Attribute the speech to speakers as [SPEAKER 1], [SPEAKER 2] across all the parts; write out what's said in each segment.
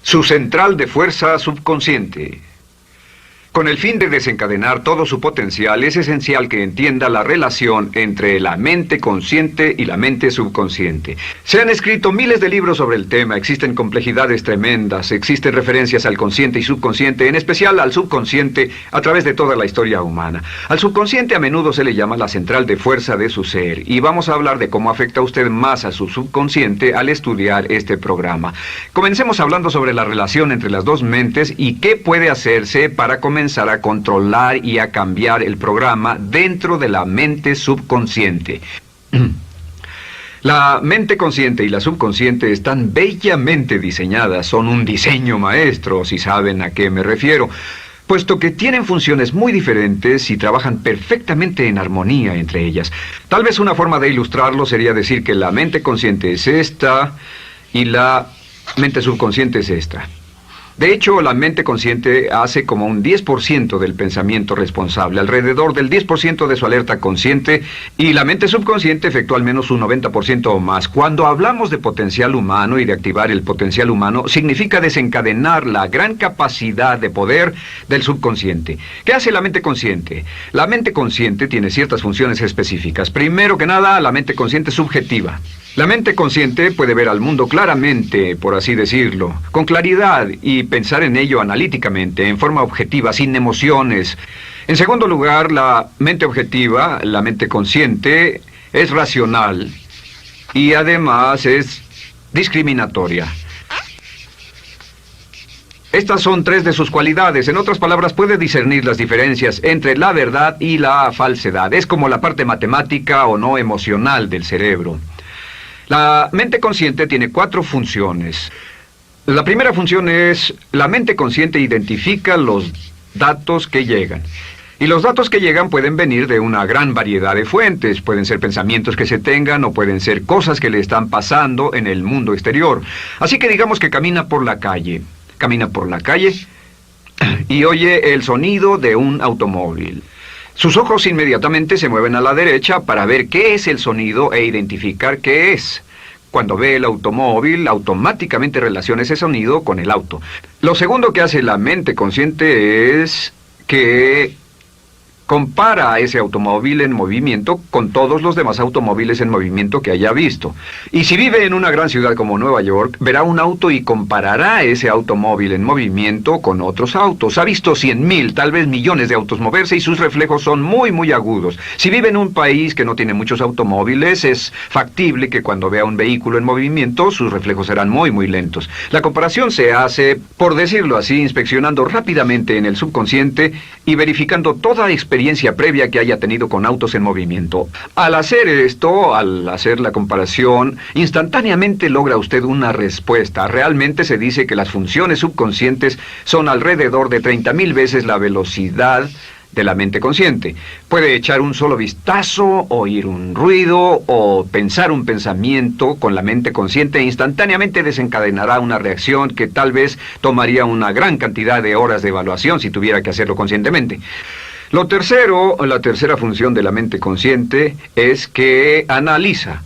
[SPEAKER 1] Su central de fuerza subconsciente. Con el fin de desencadenar todo su potencial, es esencial que entienda la relación entre la mente consciente y la mente subconsciente. Se han escrito miles de libros sobre el tema, existen complejidades tremendas, existen referencias al consciente y subconsciente, en especial al subconsciente a través de toda la historia humana. Al subconsciente a menudo se le llama la central de fuerza de su ser, y vamos a hablar de cómo afecta a usted más a su subconsciente al estudiar este programa. Comencemos hablando sobre la relación entre las dos mentes y qué puede hacerse para comenzar a controlar y a cambiar el programa dentro de la mente subconsciente. La mente consciente y la subconsciente están bellamente diseñadas, son un diseño maestro, si saben a qué me refiero, puesto que tienen funciones muy diferentes y trabajan perfectamente en armonía entre ellas. Tal vez una forma de ilustrarlo sería decir que la mente consciente es esta y la mente subconsciente es esta. De hecho, la mente consciente hace como un 10% del pensamiento responsable, alrededor del 10% de su alerta consciente, y la mente subconsciente efectúa al menos un 90% o más. Cuando hablamos de potencial humano y de activar el potencial humano, significa desencadenar la gran capacidad de poder del subconsciente. ¿Qué hace la mente consciente? La mente consciente tiene ciertas funciones específicas. Primero que nada, la mente consciente es subjetiva. La mente consciente puede ver al mundo claramente, por así decirlo, con claridad y pensar en ello analíticamente, en forma objetiva, sin emociones. En segundo lugar, la mente objetiva, la mente consciente, es racional y además es discriminatoria. Estas son tres de sus cualidades. En otras palabras, puede discernir las diferencias entre la verdad y la falsedad. Es como la parte matemática o no emocional del cerebro. La mente consciente tiene 4 funciones. La primera función es, la mente consciente identifica los datos que llegan. Y los datos que llegan pueden venir de una gran variedad de fuentes. Pueden ser pensamientos que se tengan o pueden ser cosas que le están pasando en el mundo exterior. Así que digamos que camina por la calle. Camina por la calle y oye el sonido de un automóvil. Sus ojos inmediatamente se mueven a la derecha para ver qué es el sonido e identificar qué es. Cuando ve el automóvil, automáticamente relaciona ese sonido con el auto. Lo segundo que hace la mente consciente es que compara a ese automóvil en movimiento con todos los demás automóviles en movimiento que haya visto. Y si vive en una gran ciudad como Nueva York, verá un auto y comparará ese automóvil en movimiento con otros autos. Ha visto 100,000, tal vez millones de autos moverse y sus reflejos son muy, muy agudos. Si vive en un país que no tiene muchos automóviles, es factible que cuando vea un vehículo en movimiento, sus reflejos serán muy, muy lentos. La comparación se hace, por decirlo así, inspeccionando rápidamente en el subconsciente y verificando toda experiencia previa que haya tenido con autos en movimiento. Al hacer esto, al hacer la comparación, instantáneamente logra usted una respuesta. Realmente se dice que las funciones subconscientes son alrededor de 30,000 veces la velocidad de la mente consciente. Puede echar un solo vistazo, oír un ruido o pensar un pensamiento con la mente consciente e instantáneamente desencadenará una reacción que tal vez tomaría una gran cantidad de horas de evaluación si tuviera que hacerlo conscientemente. La tercera función de la mente consciente es que analiza.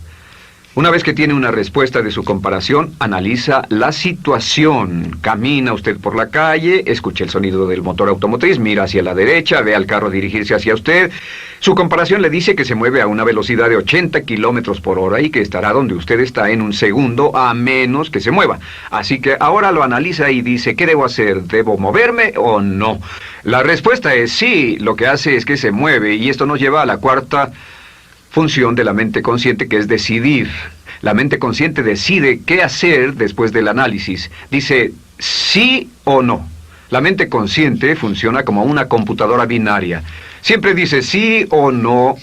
[SPEAKER 1] Una vez que tiene una respuesta de su comparación, analiza la situación. Camina usted por la calle, escucha el sonido del motor automotriz, mira hacia la derecha, ve al carro dirigirse hacia usted. Su comparación le dice que se mueve a una velocidad de 80 kilómetros por hora y que estará donde usted está en un segundo, a menos que se mueva. Así que ahora lo analiza y dice, ¿qué debo hacer? ¿Debo moverme o no? La respuesta es sí, lo que hace es que se mueve, y esto nos lleva a la cuarta función de la mente consciente, que es decidir. La mente consciente decide qué hacer después del análisis. Dice sí o no. La mente consciente funciona como una computadora binaria. Siempre dice sí o no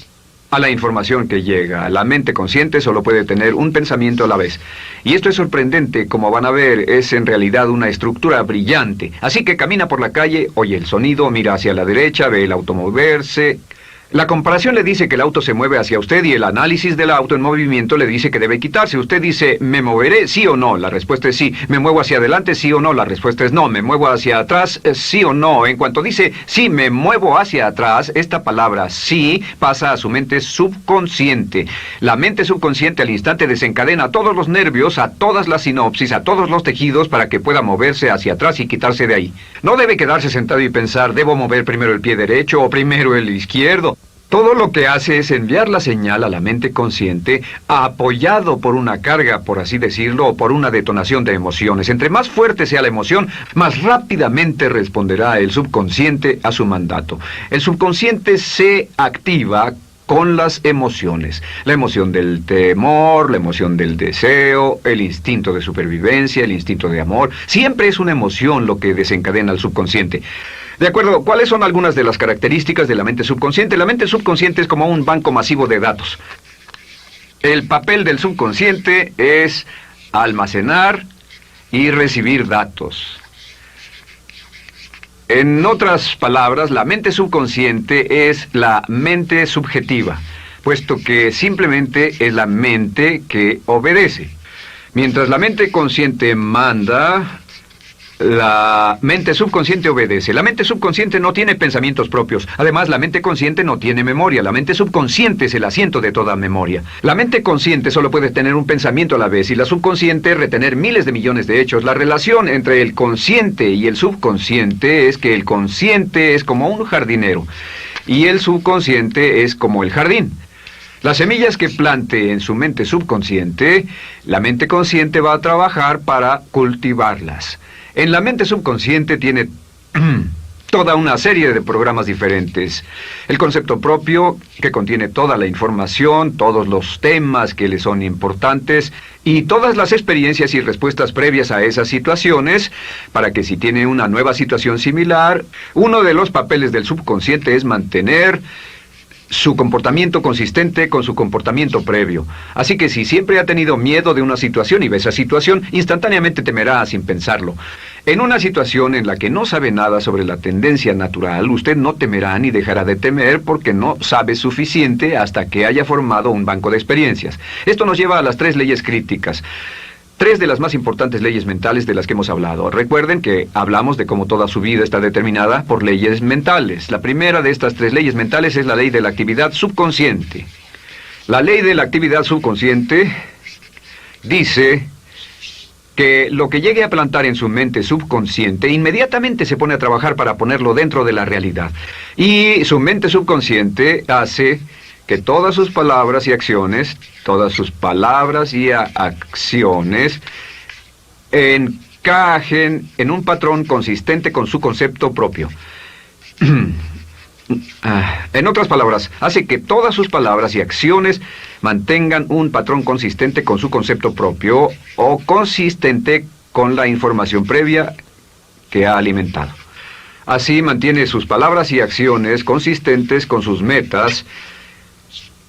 [SPEAKER 1] a la información que llega. La mente consciente solo puede tener un pensamiento a la vez. Y esto es sorprendente, como van a ver, es en realidad una estructura brillante. Así que camina por la calle, oye el sonido, mira hacia la derecha, ve el auto moverse, La comparación le dice que el auto se mueve hacia usted y el análisis del auto en movimiento le dice que debe quitarse. Usted dice, ¿me moveré? ¿Sí o no? La respuesta es sí. ¿Me muevo hacia adelante? ¿Sí o no? La respuesta es no. ¿Me muevo hacia atrás? ¿Sí o no? En cuanto dice, sí, me muevo hacia atrás, esta palabra sí pasa a su mente subconsciente. La mente subconsciente al instante desencadena a todos los nervios, a todas las sinapsis, a todos los tejidos para que pueda moverse hacia atrás y quitarse de ahí. No debe quedarse sentado y pensar, ¿debo mover primero el pie derecho o primero el izquierdo? Todo lo que hace es enviar la señal a la mente consciente, apoyado por una carga, por así decirlo, o por una detonación de emociones. Entre más fuerte sea la emoción, más rápidamente responderá el subconsciente a su mandato. El subconsciente se activa con las emociones. La emoción del temor, la emoción del deseo, el instinto de supervivencia, el instinto de amor. Siempre es una emoción lo que desencadena al subconsciente. De acuerdo, ¿cuáles son algunas de las características de la mente subconsciente? La mente subconsciente es como un banco masivo de datos. El papel del subconsciente es almacenar y recibir datos. En otras palabras, la mente subconsciente es la mente subjetiva, puesto que simplemente es la mente que obedece. Mientras la mente consciente manda, la mente subconsciente obedece. La mente subconsciente no tiene pensamientos propios. Además, la mente consciente no tiene memoria. La mente subconsciente es el asiento de toda memoria. La mente consciente solo puede tener un pensamiento a la vez y la subconsciente retener miles de millones de hechos. La relación entre el consciente y el subconsciente es que el consciente es como un jardinero y el subconsciente es como el jardín. Las semillas que plante en su mente subconsciente, la mente consciente va a trabajar para cultivarlas. En la mente subconsciente tiene toda una serie de programas diferentes. El concepto propio, que contiene toda la información, todos los temas que le son importantes y todas las experiencias y respuestas previas a esas situaciones, para que si tiene una nueva situación similar, uno de los papeles del subconsciente es mantener su comportamiento consistente con su comportamiento previo. Así que si siempre ha tenido miedo de una situación y ve esa situación, instantáneamente temerá sin pensarlo. En una situación en la que no sabe nada sobre la tendencia natural, usted no temerá ni dejará de temer porque no sabe suficiente hasta que haya formado un banco de experiencias. Esto nos lleva a las 3 leyes críticas. 3 de las más importantes leyes mentales de las que hemos hablado. Recuerden que hablamos de cómo toda su vida está determinada por leyes mentales. La primera de estas 3 leyes mentales es la ley de la actividad subconsciente. La ley de la actividad subconsciente dice que lo que llegue a plantar en su mente subconsciente inmediatamente se pone a trabajar para ponerlo dentro de la realidad. Y su mente subconsciente hace que todas sus palabras y acciones, encajen en un patrón consistente con su concepto propio. En otras palabras, hace que todas sus palabras y acciones mantengan un patrón consistente con su concepto propio o consistente con la información previa que ha alimentado. Así mantiene sus palabras y acciones consistentes con sus metas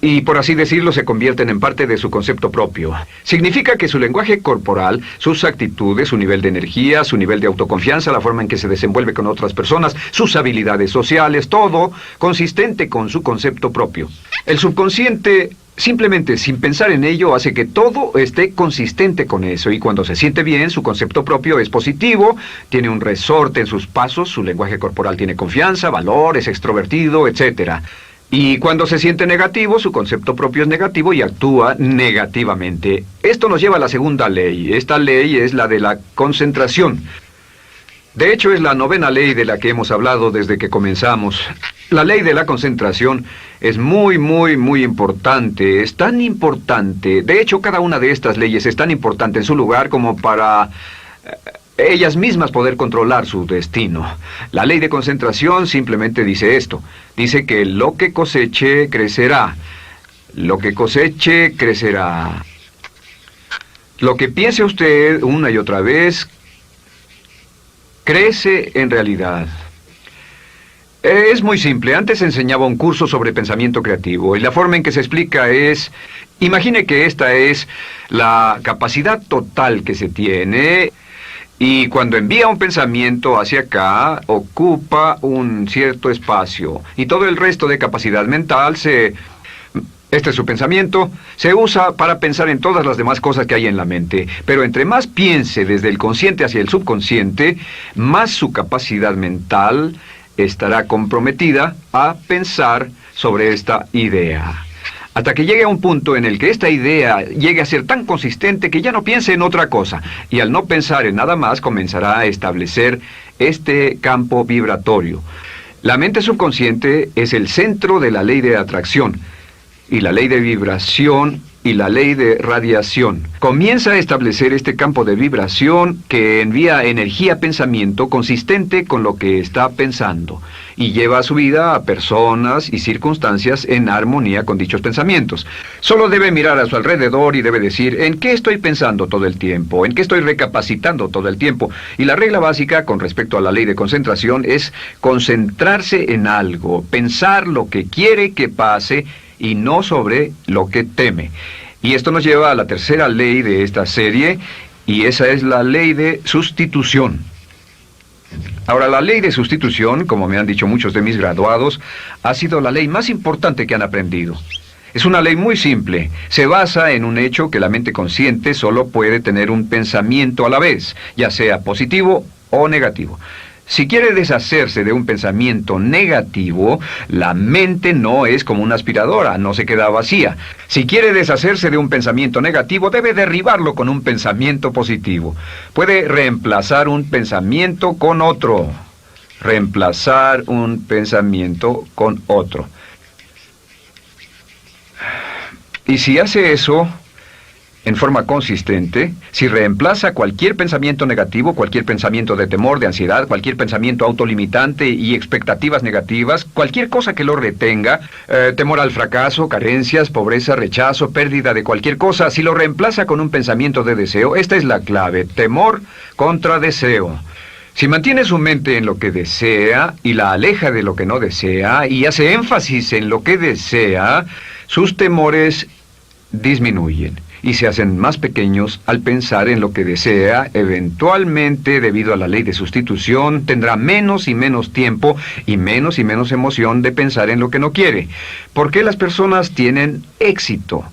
[SPEAKER 1] y, por así decirlo, se convierten en parte de su concepto propio. Significa que su lenguaje corporal, sus actitudes, su nivel de energía, su nivel de autoconfianza, la forma en que se desenvuelve con otras personas, sus habilidades sociales, todo consistente con su concepto propio. El subconsciente, simplemente sin pensar en ello, hace que todo esté consistente con eso, y cuando se siente bien, su concepto propio es positivo, tiene un resorte en sus pasos, su lenguaje corporal tiene confianza, valor, es extrovertido, etc. Y cuando se siente negativo, su concepto propio es negativo y actúa negativamente. Esto nos lleva a la segunda ley. Esta ley es la de la concentración. De hecho, es la 9ª ley de la que hemos hablado desde que comenzamos. La ley de la concentración es muy importante. Es tan importante. De hecho, cada una de estas leyes es tan importante en su lugar como para ellas mismas poder controlar su destino. La ley de concentración simplemente dice esto. Dice que lo que coseche, crecerá. Lo que coseche, crecerá. Lo que piense usted una y otra vez, crece en realidad. Es muy simple. Antes enseñaba un curso sobre pensamiento creativo y la forma en que se explica es: imagine que esta es la capacidad total que se tiene Y cuando envía un pensamiento hacia acá, ocupa un cierto espacio. Y todo el resto de capacidad mental este es su pensamiento, se usa para pensar en todas las demás cosas que hay en la mente. Pero entre más piense desde el consciente hacia el subconsciente, más su capacidad mental estará comprometida a pensar sobre esta idea. Hasta que llegue a un punto en el que esta idea llegue a ser tan consistente que ya no piense en otra cosa. Y al no pensar en nada más, comenzará a establecer este campo vibratorio. La mente subconsciente es el centro de la ley de atracción, y la ley de vibración y la ley de radiación. Comienza a establecer este campo de vibración que envía energía-pensamiento consistente con lo que está pensando y lleva a su vida a personas y circunstancias en armonía con dichos pensamientos. Solo debe mirar a su alrededor y debe decir, ¿en qué estoy pensando todo el tiempo? ¿En qué estoy recapacitando todo el tiempo? Y la regla básica con respecto a la ley de concentración es concentrarse en algo, pensar lo que quiere que pase y no sobre lo que teme. Y esto nos lleva a la tercera ley de esta serie, y esa es la ley de sustitución. Ahora, la ley de sustitución, como me han dicho muchos de mis graduados, ha sido la ley más importante que han aprendido. Es una ley muy simple. Se basa en un hecho que la mente consciente solo puede tener un pensamiento a la vez, ya sea positivo o negativo. Si quiere deshacerse de un pensamiento negativo, la mente no es como una aspiradora, no se queda vacía. Si quiere deshacerse de un pensamiento negativo, debe derribarlo con un pensamiento positivo. Puede reemplazar un pensamiento con otro. Reemplazar un pensamiento con otro. Y si hace eso en forma consistente, si reemplaza cualquier pensamiento negativo, cualquier pensamiento de temor, de ansiedad, cualquier pensamiento autolimitante y expectativas negativas, cualquier cosa que lo retenga, temor al fracaso, carencias, pobreza, rechazo, pérdida de cualquier cosa, si lo reemplaza con un pensamiento de deseo, esta es la clave: temor contra deseo. Si mantiene su mente en lo que desea y la aleja de lo que no desea y hace énfasis en lo que desea, sus temores disminuyen y se hacen más pequeños al pensar en lo que desea. Eventualmente, debido a la ley de sustitución, tendrá menos y menos tiempo y menos emoción de pensar en lo que no quiere. ¿Por qué las personas tienen éxito?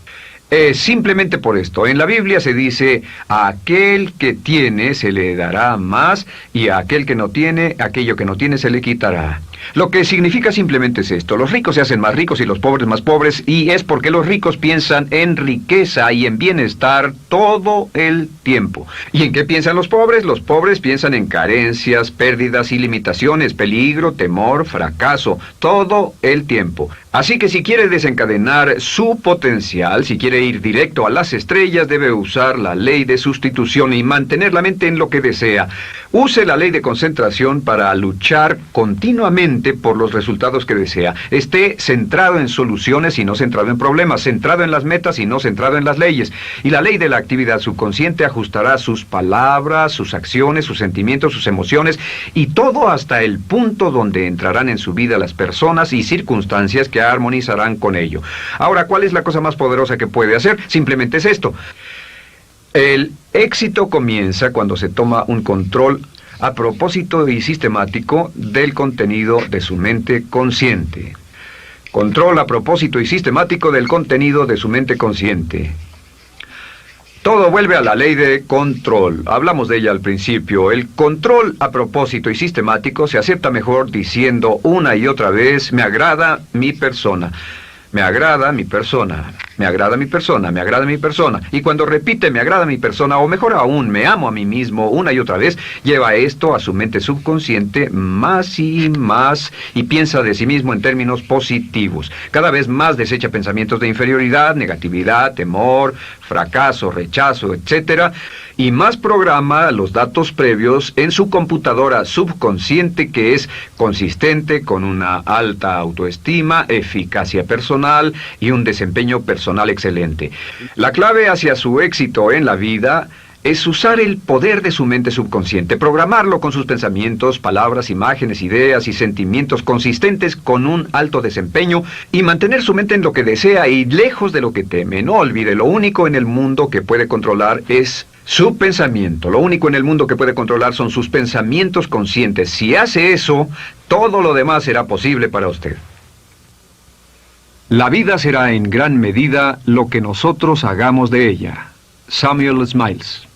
[SPEAKER 1] Simplemente por esto. En la Biblia se dice, a aquel que tiene se le dará más, y a aquel que no tiene, aquello que no tiene se le quitará. Lo que significa simplemente es esto: los ricos se hacen más ricos y los pobres más pobres, y es porque los ricos piensan en riqueza y en bienestar todo el tiempo. ¿Y en qué piensan los pobres? Los pobres piensan en carencias, pérdidas y limitaciones, peligro, temor, fracaso, todo el tiempo. Así que si quiere desencadenar su potencial, si quiere ir directo a las estrellas, debe usar la ley de sustitución y mantener la mente en lo que desea. Use la ley de concentración para luchar continuamente por los resultados que desea. Esté centrado en soluciones y no centrado en problemas, centrado en las metas y no centrado en las leyes. Y la ley de la actividad subconsciente ajustará sus palabras, sus acciones, sus sentimientos, sus emociones y todo hasta el punto donde entrarán en su vida las personas y circunstancias que armonizarán con ello. Ahora, ¿cuál es la cosa más poderosa que puede hacer? Simplemente es esto. El éxito comienza cuando se toma un control a propósito y sistemático del contenido de su mente consciente. Control a propósito y sistemático del contenido de su mente consciente. Todo vuelve a la ley de control. Hablamos de ella al principio. El control a propósito y sistemático se acepta mejor diciendo una y otra vez: me agrada mi persona. Me agrada mi persona, me agrada mi persona, me agrada mi persona. Y cuando repite me agrada mi persona, o mejor aún, me amo a mí mismo una y otra vez, lleva esto a su mente subconsciente más y más y piensa de sí mismo en términos positivos. Cada vez más desecha pensamientos de inferioridad, negatividad, temor, fracaso, rechazo, etc. Y más programa los datos previos en su computadora subconsciente, que es consistente con una alta autoestima, eficacia personal y un desempeño personal excelente. La clave hacia su éxito en la vida es usar el poder de su mente subconsciente, programarlo con sus pensamientos, palabras, imágenes, ideas y sentimientos consistentes con un alto desempeño y mantener su mente en lo que desea y lejos de lo que teme. No olvide, lo único en el mundo que puede controlar es su pensamiento. Lo único en el mundo que puede controlar son sus pensamientos conscientes. Si hace eso, todo lo demás será posible para usted. La vida será en gran medida lo que nosotros hagamos de ella. Samuel Smiles.